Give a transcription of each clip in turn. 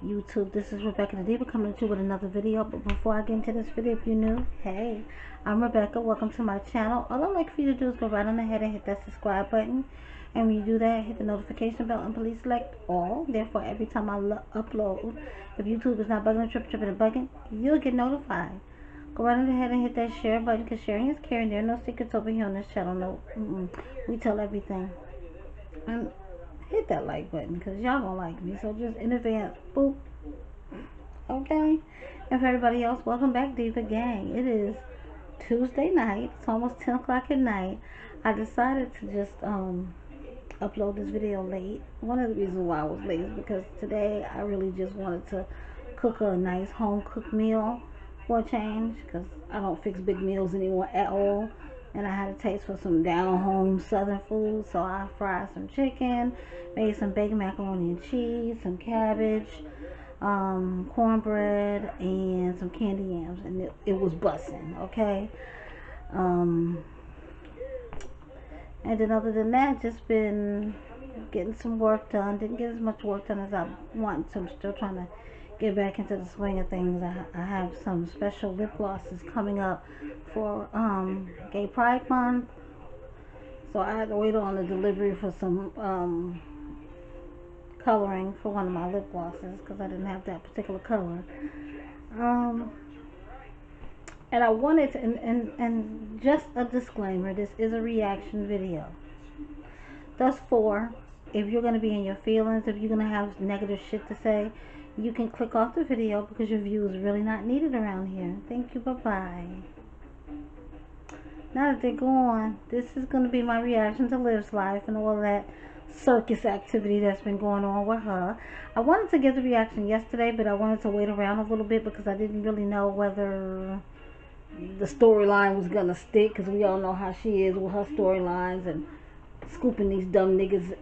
YouTube? This is Rebecca the Diva coming to you with another video. But before I get into this video, if you're new, hey, I'm Rebecca. Welcome to my channel. All I'd like for you to do is go right on ahead and hit that subscribe button. And when you do that, hit the notification bell and please select all. Therefore, every time I upload, if YouTube is not bugging, tripping and bugging, you'll get notified. Go right on ahead and hit that share button because sharing is caring. There are no secrets over here on this channel. No, we tell everything. And hit that like button because y'all don't like me, so just in advance, boop. Okay, and for everybody else, welcome back, Diva Gang. It is Tuesday night. It's almost 10 o'clock at night. I decided to just upload this video late. One of the reasons why I was late is because today I really just wanted to cook a nice home cooked meal for a change, because I don't fix big meals anymore at all. And I had a taste for some down home southern food, so I fried some chicken, made some bacon macaroni and cheese, some cabbage, cornbread, and some candy yams, and it was bussin', okay? And then other than that, just been getting some work done. Didn't get as much work done as I want to. I'm still trying to get back into the swing of things. I have some special lip glosses coming up for Gay Pride Month, so I had to wait on the delivery for some coloring for one of my lip glosses because I didn't have that particular color. And I wanted to, and just a disclaimer, this is a reaction video. Thus for, if you're going to be in your feelings, if you're going to have negative shit to say, you can click off the video because your view is really not needed around here. Thank you, bye-bye. Now that they're gone, this is going to be my reaction to Livslife and all that circus activity that's been going on with her. I wanted to give the reaction yesterday, but I wanted to wait around a little bit because I didn't really know whether the storyline was going to stick, because we all know how she is with her storylines and scooping these dumb niggas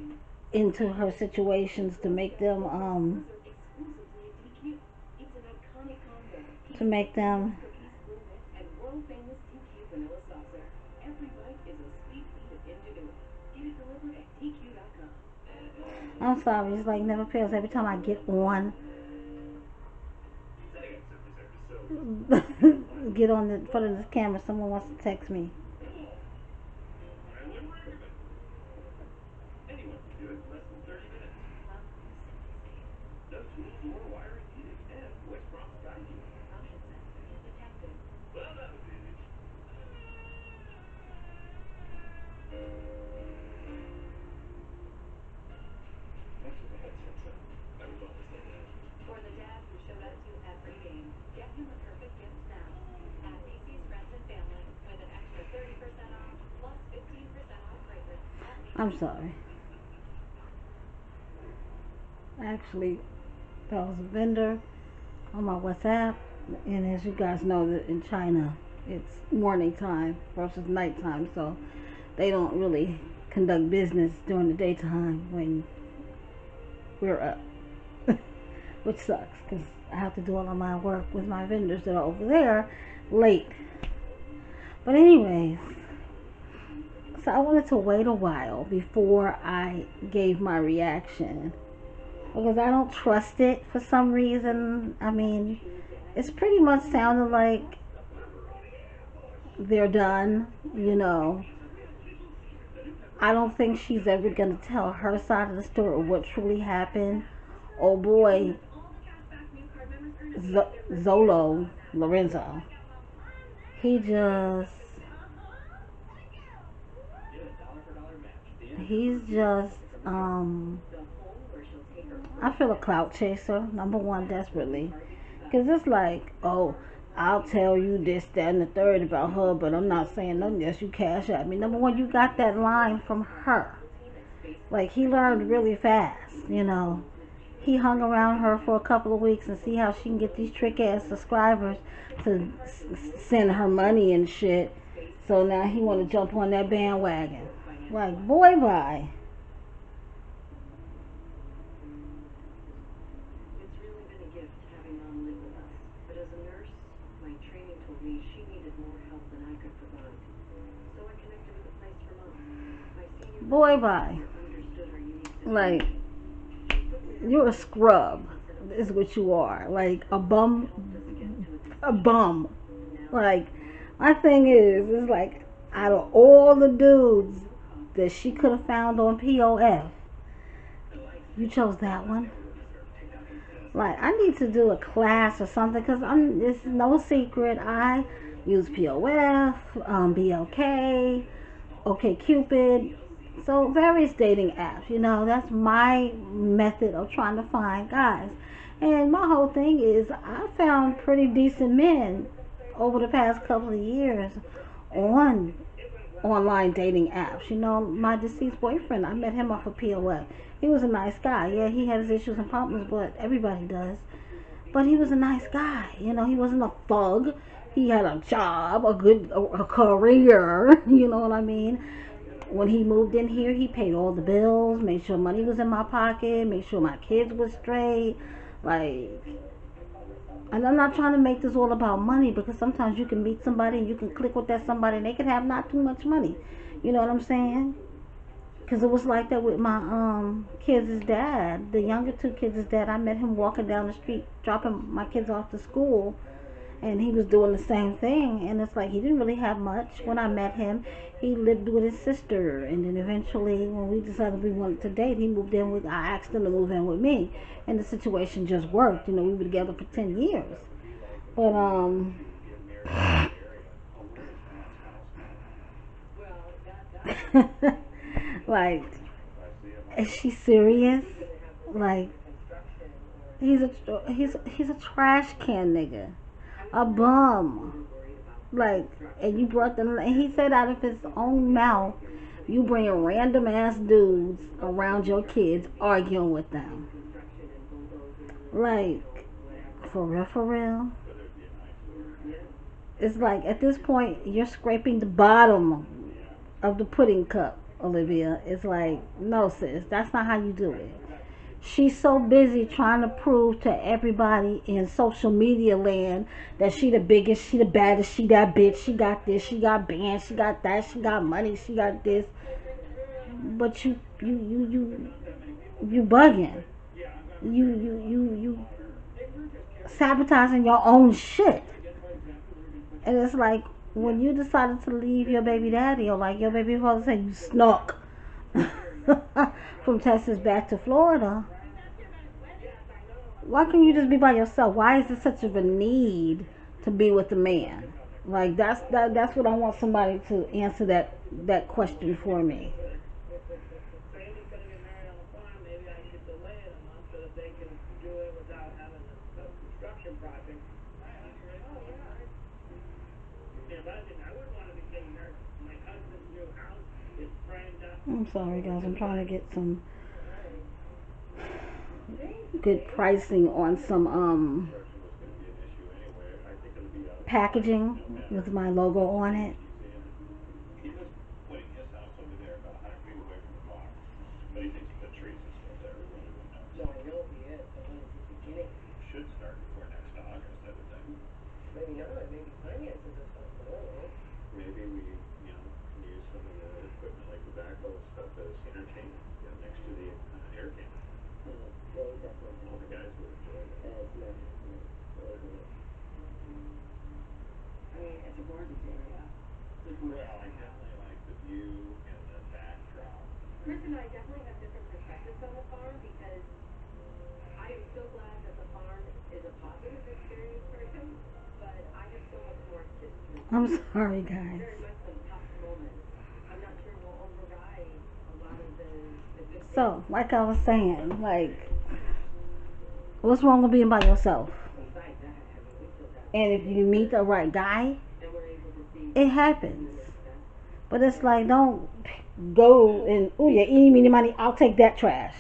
into her situations to make them I'm sorry, it's like never fails. Every time I get on get on the front of this camera, someone wants to text me. I'm sorry. Actually, that was a vendor on my WhatsApp, and as you guys know, that in China it's morning time versus nighttime, so they don't really conduct business during the daytime when we're up, which sucks because I have to do all of my work with my vendors that are over there late. But anyways, so I wanted to wait a while before I gave my reaction because I don't trust it for some reason. I mean, it's pretty much sounded like they're done, you know. I don't think she's ever going to tell her side of the story or what truly happened. Oh boy, Zolo, Lorenzo, he's just, I feel a clout chaser, number one, desperately. Because it's like, oh, I'll tell you this, that, and the third about her, but I'm not saying nothing unless you cash at me. Number one, you got that line from her. Like, he learned really fast, you know. He hung around her for a couple of weeks and see how she can get these trick-ass subscribers to send her money and shit. So now he want to jump on that bandwagon. Like, boy, bye. Boy, bye. Like, you're a scrub. is what you are. Like a bum, a bum. Like my thing is like out of all the dudes that she could have found on POF, you chose that one. Like I need to do a class or something because it's no secret I use POF, BLK, OK Cupid, so various dating apps. That's my method of trying to find guys. And my whole thing is I found pretty decent men over the past couple of years on online dating apps. My deceased boyfriend, I met him off of POF. He was a nice guy. Yeah, he had his issues and problems, but everybody does. But he was a nice guy. He wasn't a thug. He had a job, a career. You know what I mean? When he moved in here, he paid all the bills, made sure money was in my pocket, made sure my kids were straight. Like, and I'm not trying to make this all about money because sometimes you can meet somebody and you can click with that somebody and they can have not too much money. You know what I'm saying? Because it was like that with my kids' dad. The younger two kids' dad, I met him walking down the street, dropping my kids off to school. And he was doing the same thing. And it's like he didn't really have much. When I met him, he lived with his sister. And then eventually, when we decided we wanted to date, he moved in with, I asked him to move in with me. And the situation just worked. We were together for 10 years. But, like, is she serious? Like, he's a trash can nigga, a bum. Like, and you brought them. And he said out of his own mouth, you bring random ass dudes around your kids, arguing with them. Like, for real, for real. It's like at this point you're scraping the bottom of the pudding cup, Olivia. It's like, no, sis, that's not how you do it. She's so busy trying to prove to everybody in social media land that she the biggest, she the baddest, she that bitch, she got this, she got bands, she got that, she got money, she got this. But you bugging. You sabotaging your own shit. And it's like when you decided to leave your baby daddy, or like your baby father said you snuck from Texas back to Florida, why can't you just be by yourself? Why is there such of a need to be with a man? Like that's what I want somebody to answer that question for me. I'm sorry guys, I'm trying to get some good pricing on some packaging with my logo on it. I'm sorry guys. So, like I was saying, like, what's wrong with being by yourself? And if you meet the right guy, it happens. But it's like, don't go and, oh yeah, eeny, meeny, money, I'll take that trash.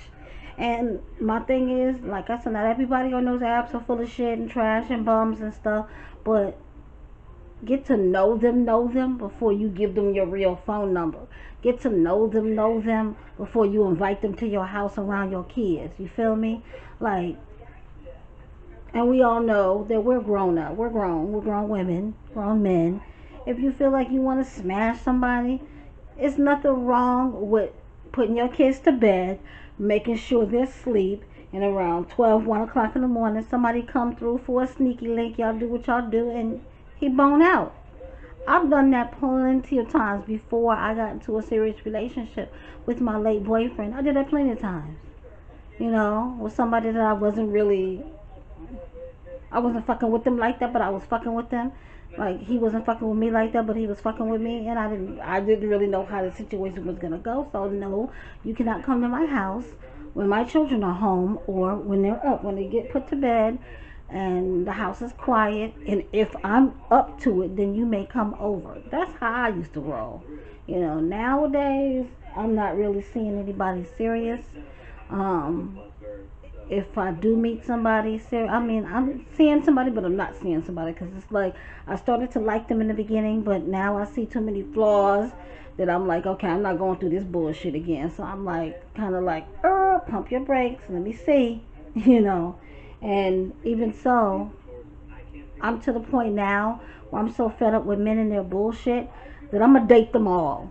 And my thing is, like I said, not everybody on those apps are full of shit and trash and bums and stuff. But get to know them before you give them your real phone number. Get to know them before you invite them to your house around your kids. You feel me? Like, and we all know that we're grown up. We're grown women, grown men. If you feel like you want to smash somebody, it's nothing wrong with putting your kids to bed, making sure they're asleep, And around 12, 1 o'clock in the morning, somebody come through for a sneaky link. Y'all do what y'all do, and he bone out. I've done that plenty of times before I got into a serious relationship with my late boyfriend. I did that plenty of times. You know, with somebody that I wasn't fucking with them like that, but I was fucking with them. Like, he wasn't fucking with me like that, but he was fucking with me, and I didn't really know how the situation was gonna go. So no, you cannot come to my house when my children are home, or when they're up, when they get put to bed and the house is quiet, and if I'm up to it, then you may come over. That's how I used to roll. You know, nowadays I'm not really seeing anybody serious. If I do meet somebody serious, I mean, I'm seeing somebody, but I'm not seeing somebody, because it's like I started to like them in the beginning, but now I see too many flaws that I'm like, okay, I'm not going through this bullshit again. So I'm like, kind of like, pump your brakes, let me see, you know. And even so, I'm to the point now where I'm so fed up with men and their bullshit that I'm gonna date them all.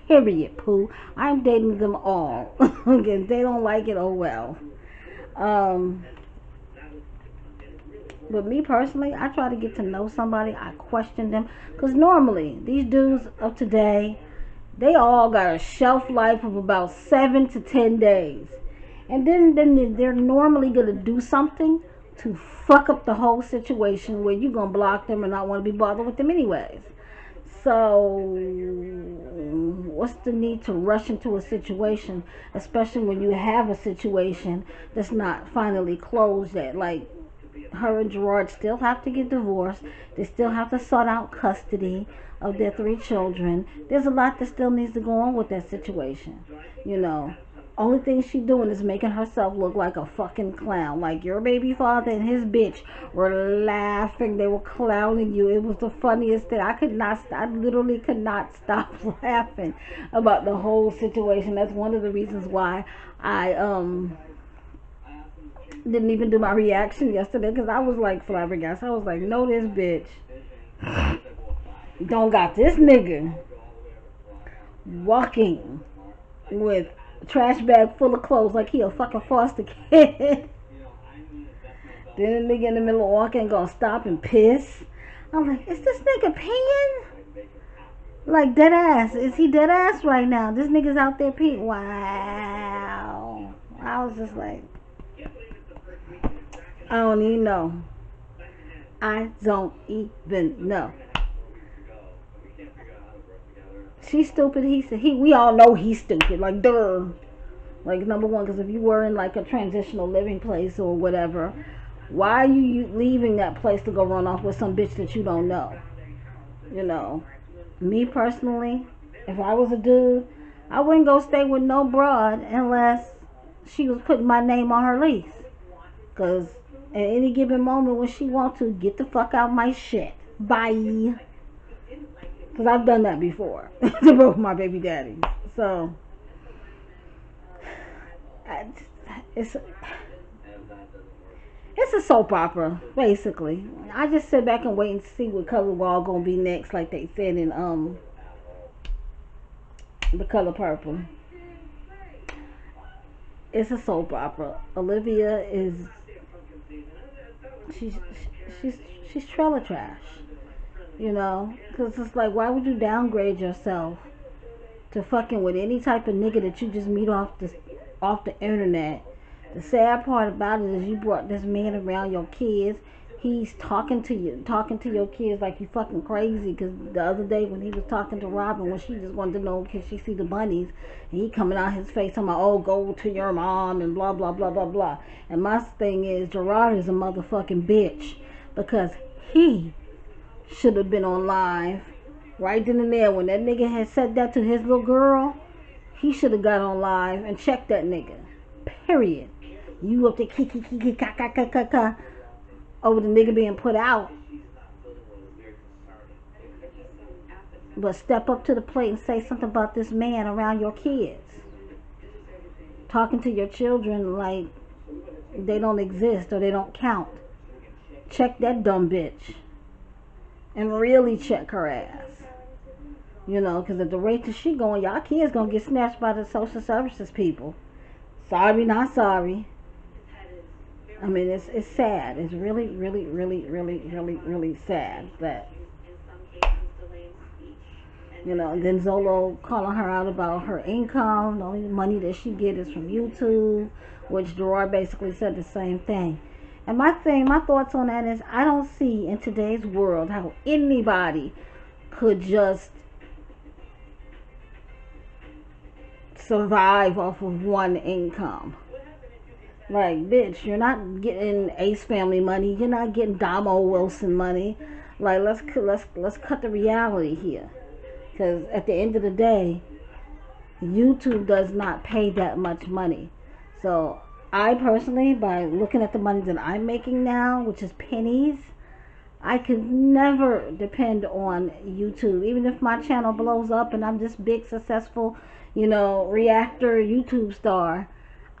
Period, poo. I'm dating them all. If they don't like it, oh well. But me personally, I try to get to know somebody. I question them, because normally these dudes of today, they all got a shelf life of about 7 to 10 days, and then they're normally gonna do something to fuck up the whole situation, where you're gonna block them and not want to be bothered with them anyways. So what's the need to rush into a situation, especially when you have a situation that's not finally closed yet? Like, her and Gerard still have to get divorced. They still have to sort out custody of their 3 children. There's a lot that still needs to go on with that situation. You know, only thing she doing is making herself look like a fucking clown. Like, your baby father and his bitch were laughing. They were clowning you. It was the funniest thing. I literally could not stop laughing about the whole situation. That's one of the reasons why I didn't even do my reaction yesterday, because I was like flabbergasted. I was like, no, this bitch don't got this nigga walking with a trash bag full of clothes like he a fucking foster kid. Then the nigga in the middle of walking gonna stop and piss. I'm like, is this nigga peeing? Like, dead ass. Is he dead ass right now? This nigga's out there peeing. Wow. I was just like, I don't even know. I don't even know. She's stupid. We all know he's stupid. Like, duh. Like, number one, because if you were in like a transitional living place or whatever, why are you leaving that place to go run off with some bitch that you don't know? You know, me personally, if I was a dude, I wouldn't go stay with no broad unless she was putting my name on her lease. Because at any given moment when she wants to, get the fuck out my shit. Bye. Because I've done that before to both my baby daddies. So, it's a soap opera, basically. I just sit back and wait and see what color wall gonna be next, like they said in The Color Purple. It's a soap opera. Olivia is she's trailer trash, you know, because it's like, why would you downgrade yourself to fucking with any type of nigga that you just meet off the internet? The sad part about it is you brought this man around your kids. He's talking to your kids like you fucking crazy. Because the other day when he was talking to Robin, when she just wanted to know, can she see the bunnies, and he coming out his face talking about, oh, go to your mom and blah blah blah blah blah. And my thing is, Gerard is a motherfucking bitch, because he should have been on live right then and there when that nigga had said that to his little girl. He should have got on live and checked that nigga. Period. You up there kiki ka ka ka ka ka over the nigga being put out, but step up to the plate and say something about this man around your kids, talking to your children like they don't exist or they don't count. Check that dumb bitch, and really check her ass. You know, because at the rate that she going, y'all kids gonna get snatched by the social services people. Sorry, not sorry. I mean, it's sad. It's really, really, really, really, really, really sad that, you know, and then Zolo calling her out about her income. The only money that she get is from YouTube, which Gerard basically said the same thing. And my thoughts on that is, I don't see in today's world how anybody could just survive off of one income. Like, bitch, you're not getting Ace Family money. You're not getting Damo Wilson money. Like, let's cut the reality here. Because at the end of the day, YouTube does not pay that much money. So I personally, by looking at the money that I'm making now, which is pennies, I could never depend on YouTube. Even if my channel blows up and I'm this big, successful, you know, reactor YouTube star,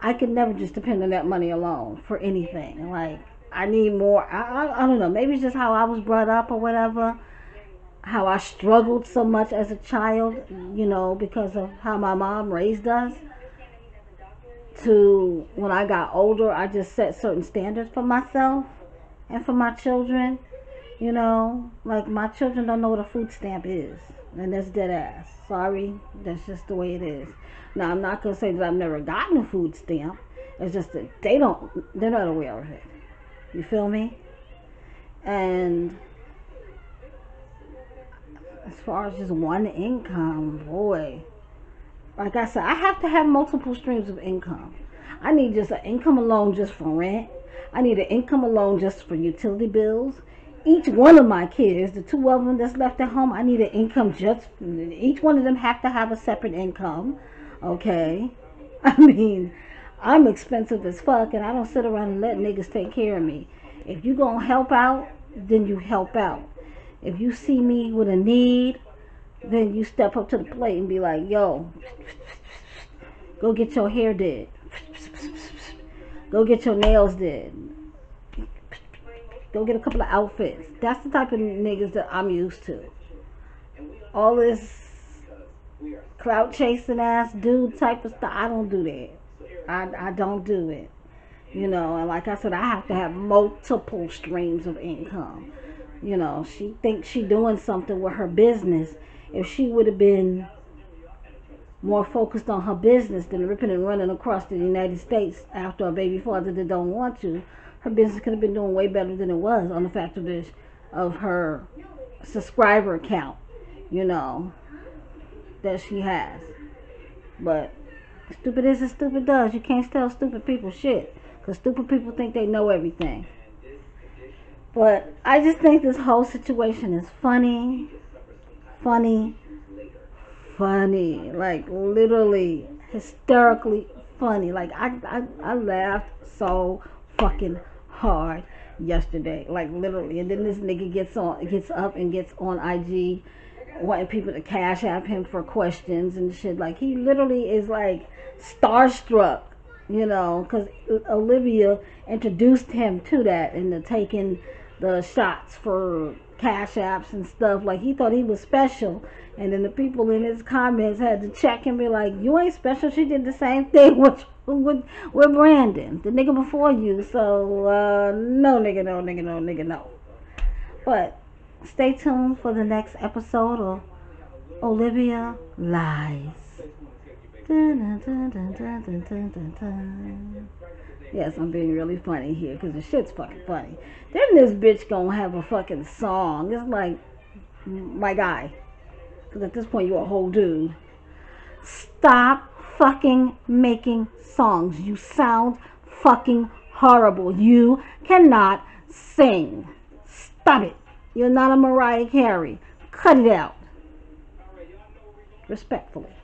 I could never just depend on that money alone for anything. Like, I need more. I don't know. Maybe it's just how I was brought up or whatever. How I struggled so much as a child, you know, because of how my mom raised us. To when I got older, I just set certain standards for myself and for my children. You know, like, my children don't know what a food stamp is. And that's dead ass. Sorry, that's just the way it is. Now, I'm not going to say that I've never gotten a food stamp. It's just that they're not aware of it. You feel me? And as far as just one income, boy, like I said, I have to have multiple streams of income. I need just an income alone just for rent. I need an income alone just for utility bills. Each one of my kids, the two of them that's left at home, I need an income just, each one of them have to have a separate income. Okay? I mean, I'm expensive as fuck, and I don't sit around and let niggas take care of me. If you gonna help out, then you help out. If you see me with a need, then you step up to the plate and be like, yo, go get your hair did. Go get your nails did. Go get a couple of outfits. That's the type of niggas that I'm used to. All this clout chasing ass dude type of stuff, I don't do that. I don't do it. You know, and like I said, I have to have multiple streams of income. You know, she thinks she doing something with her business. If she would have been more focused on her business than ripping and running across the United States after a baby father that don't want to, her business could have been doing way better than it was on the fact of this, of her subscriber count, you know, that she has. But stupid is as stupid does. You can't tell stupid people shit, because stupid people think they know everything. But I just think this whole situation is funny, like literally hysterically funny. Like I laughed so fucking hard yesterday, like literally. And then this nigga gets up and gets on IG wanting people to cash app him for questions and shit. Like, he literally is like starstruck, you know, because Olivia introduced him to that and to taking the shots for cash apps and stuff. Like, he thought he was special, and then the people in his comments had to check and be like, you ain't special, she did the same thing with Brandon, the nigga before you. So no nigga, no. But stay tuned for the next episode of Olivia Lies. Yes, I'm being really funny here because the shit's fucking funny. Then this bitch gonna have a fucking song. It's like, my guy, because at this point you're a whole dude. Stop fucking making songs. You sound fucking horrible. You cannot sing. Stop it. You're not a Mariah Carey. Cut it out. Respectfully.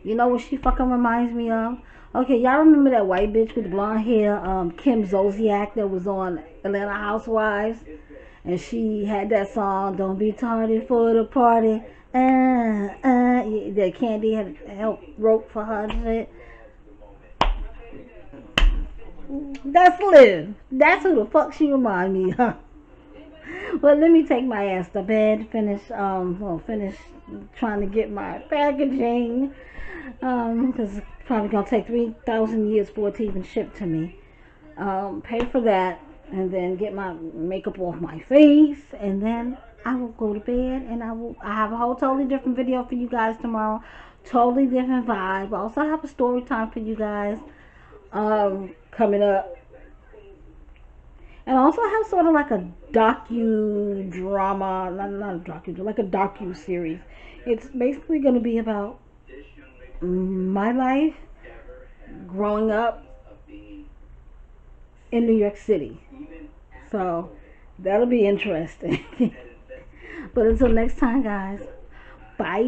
You know what she fucking reminds me of? Okay, y'all remember that white bitch with the blonde hair, Kim Zolciak, that was on Atlanta Housewives? And she had that song, Don't Be Tardy for the Party. That Candy had helped wrote for her and shit. That's Liv. That's who the fuck she remind me of. Well, let me take my ass to bed, finish trying to get my packaging, because it's probably going to take 3,000 years for it to even ship to me. pay for that, and then get my makeup off my face, and then I will go to bed, and I have a whole totally different video for you guys tomorrow. Totally different vibe. I also have a story time for you guys coming up. And I also have sort of like a docu-drama, not a docu, like a docu-series. It's basically going to be about my life growing up in New York City. So that'll be interesting. But until next time, guys, bye.